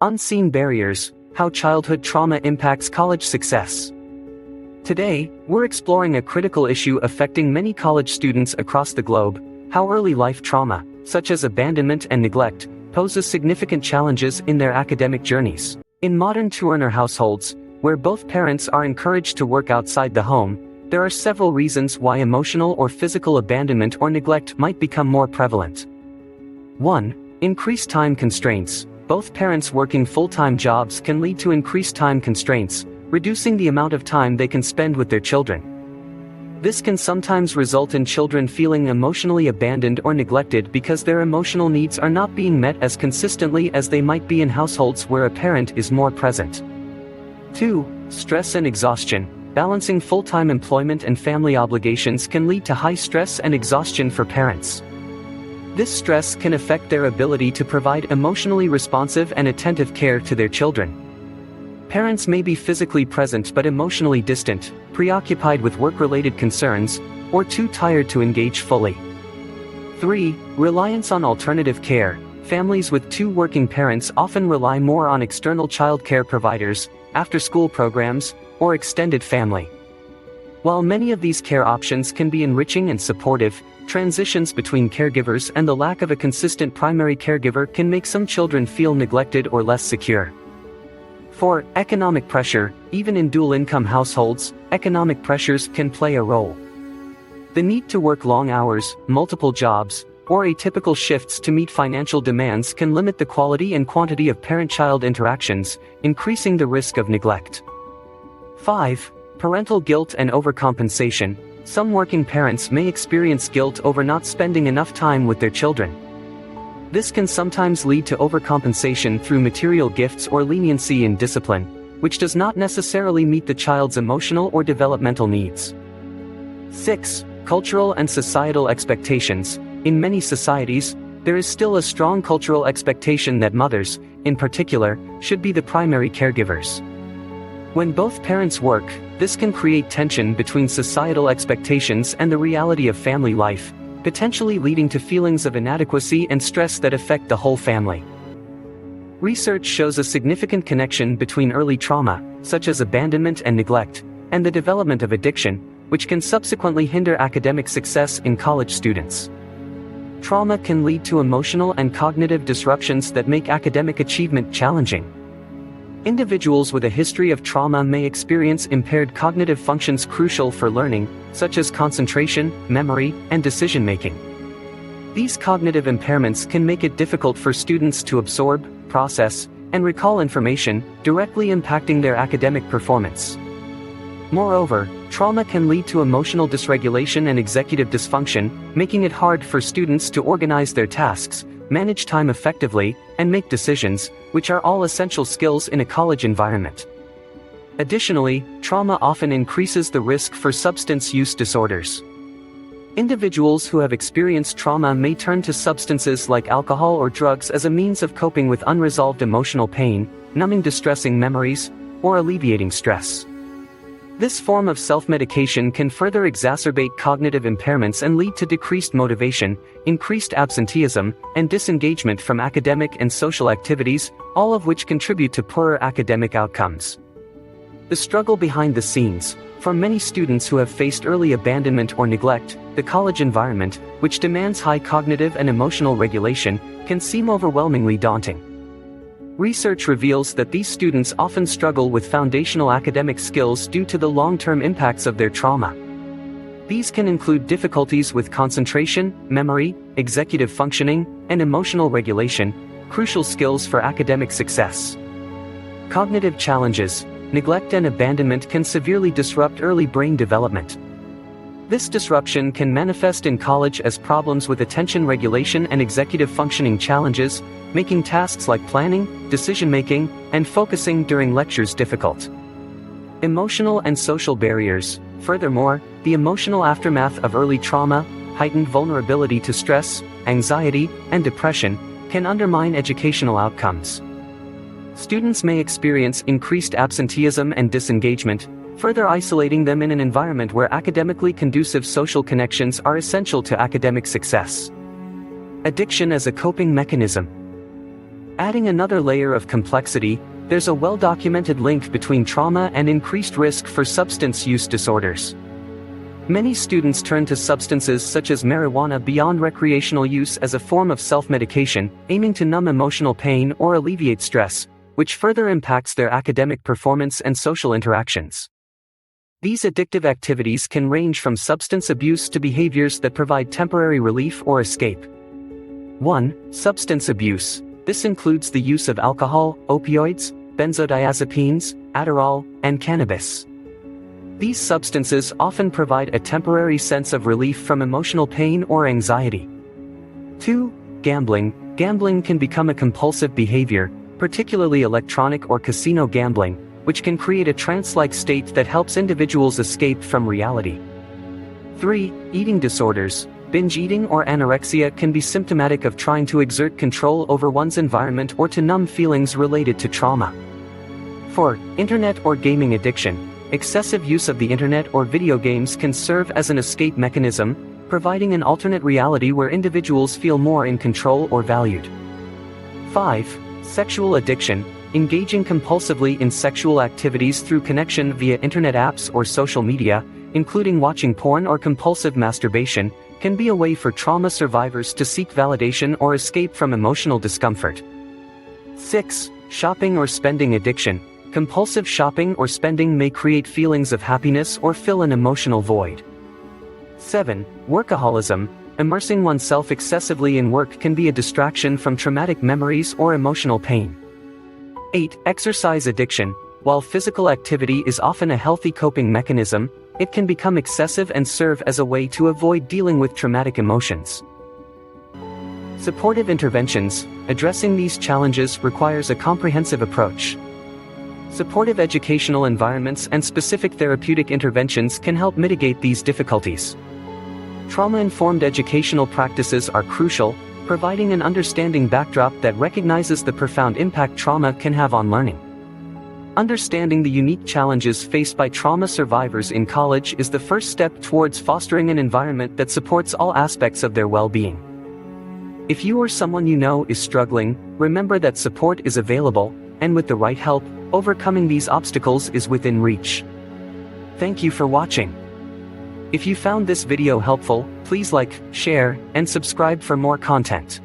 Unseen barriers: how childhood trauma impacts college success. Today, we're exploring a critical issue affecting many college students across the globe: how early life trauma, such as abandonment and neglect, poses significant challenges in their academic journeys. In modern two-earner households, where both parents are encouraged to work outside the home, there are several reasons why emotional or physical abandonment or neglect might become more prevalent. 1. Increased time constraints. Both parents working full-time jobs can lead to increased time constraints, reducing the amount of time they can spend with their children. This can sometimes result in children feeling emotionally abandoned or neglected because their emotional needs are not being met as consistently as they might be in households where a parent is more present. 2. Stress and exhaustion. Balancing full-time employment and family obligations can lead to high stress and exhaustion for parents. This stress can affect their ability to provide emotionally responsive and attentive care to their children. Parents may be physically present but emotionally distant, preoccupied with work-related concerns, or too tired to engage fully. 3. Reliance on alternative care. Families with two working parents often rely more on external childcare providers, after-school programs, or extended family. While many of these care options can be enriching and supportive, transitions between caregivers and the lack of a consistent primary caregiver can make some children feel neglected or less secure. 4. Economic pressure. Even in dual-income households, economic pressures can play a role. The need to work long hours, multiple jobs, or atypical shifts to meet financial demands can limit the quality and quantity of parent-child interactions, increasing the risk of neglect. 5. Parental guilt and overcompensation. Some working parents may experience guilt over not spending enough time with their children. This can sometimes lead to overcompensation through material gifts or leniency in discipline, which does not necessarily meet the child's emotional or developmental needs. 6. Cultural and societal expectations. In many societies, there is still a strong cultural expectation that mothers, in particular, should be the primary caregivers. When both parents work, this can create tension between societal expectations and the reality of family life, potentially leading to feelings of inadequacy and stress that affect the whole family. Research shows a significant connection between early trauma, such as abandonment and neglect, and the development of addiction, which can subsequently hinder academic success in college students. Trauma can lead to emotional and cognitive disruptions that make academic achievement challenging. Individuals with a history of trauma may experience impaired cognitive functions crucial for learning, such as concentration, memory, and decision-making. These cognitive impairments can make it difficult for students to absorb, process, and recall information, directly impacting their academic performance. Moreover, trauma can lead to emotional dysregulation and executive dysfunction, making it hard for students to organize their tasks, manage time effectively, and make decisions, which are all essential skills in a college environment. Additionally, trauma often increases the risk for substance use disorders. Individuals who have experienced trauma may turn to substances like alcohol or drugs as a means of coping with unresolved emotional pain, numbing distressing memories, or alleviating stress. This form of self-medication can further exacerbate cognitive impairments and lead to decreased motivation, increased absenteeism, and disengagement from academic and social activities, all of which contribute to poorer academic outcomes. The struggle behind the scenes. For many students who have faced early abandonment or neglect, the college environment, which demands high cognitive and emotional regulation, can seem overwhelmingly daunting. Research reveals that these students often struggle with foundational academic skills due to the long-term impacts of their trauma. These can include difficulties with concentration, memory, executive functioning, and emotional regulation, crucial skills for academic success. Cognitive challenges. Neglect and abandonment can severely disrupt early brain development. This disruption can manifest in college as problems with attention regulation and executive functioning challenges, making tasks like planning, decision-making, and focusing during lectures difficult. Emotional and social barriers. Furthermore, the emotional aftermath of early trauma, heightened vulnerability to stress, anxiety, and depression, can undermine educational outcomes. Students may experience increased absenteeism and disengagement, further isolating them in an environment where academically conducive social connections are essential to academic success. Addiction as a coping mechanism. Adding another layer of complexity, there's a well-documented link between trauma and increased risk for substance use disorders. Many students turn to substances such as marijuana beyond recreational use as a form of self-medication, aiming to numb emotional pain or alleviate stress, which further impacts their academic performance and social interactions. These addictive activities can range from substance abuse to behaviors that provide temporary relief or escape. 1. Substance abuse. This includes the use of alcohol, opioids, benzodiazepines, Adderall, and cannabis. These substances often provide a temporary sense of relief from emotional pain or anxiety. 2. Gambling. Gambling can become a compulsive behavior, particularly electronic or casino gambling, which can create a trance-like state that helps individuals escape from reality. 3. Eating disorders. Binge eating or anorexia can be symptomatic of trying to exert control over one's environment or to numb feelings related to trauma. 4. Internet or gaming addiction. Excessive use of the internet or video games can serve as an escape mechanism, providing an alternate reality where individuals feel more in control or valued. 5. Sexual addiction. Engaging compulsively in sexual activities through connection via internet apps or social media, including watching porn or compulsive masturbation, can be a way for trauma survivors to seek validation or escape from emotional discomfort. 6. Shopping or spending addiction. Compulsive shopping or spending may create feelings of happiness or fill an emotional void. 7. Workaholism. Immersing oneself excessively in work can be a distraction from traumatic memories or emotional pain. 8. Exercise addiction. While physical activity is often a healthy coping mechanism, it can become excessive and serve as a way to avoid dealing with traumatic emotions. Supportive interventions. Addressing these challenges requires a comprehensive approach. Supportive educational environments and specific therapeutic interventions can help mitigate these difficulties. Trauma-informed educational practices are crucial, providing an understanding backdrop that recognizes the profound impact trauma can have on learning. Understanding the unique challenges faced by trauma survivors in college is the first step towards fostering an environment that supports all aspects of their well-being. If you or someone you know is struggling, remember that support is available, and with the right help, overcoming these obstacles is within reach. Thank you for watching. If you found this video helpful, please like, share, and subscribe for more content.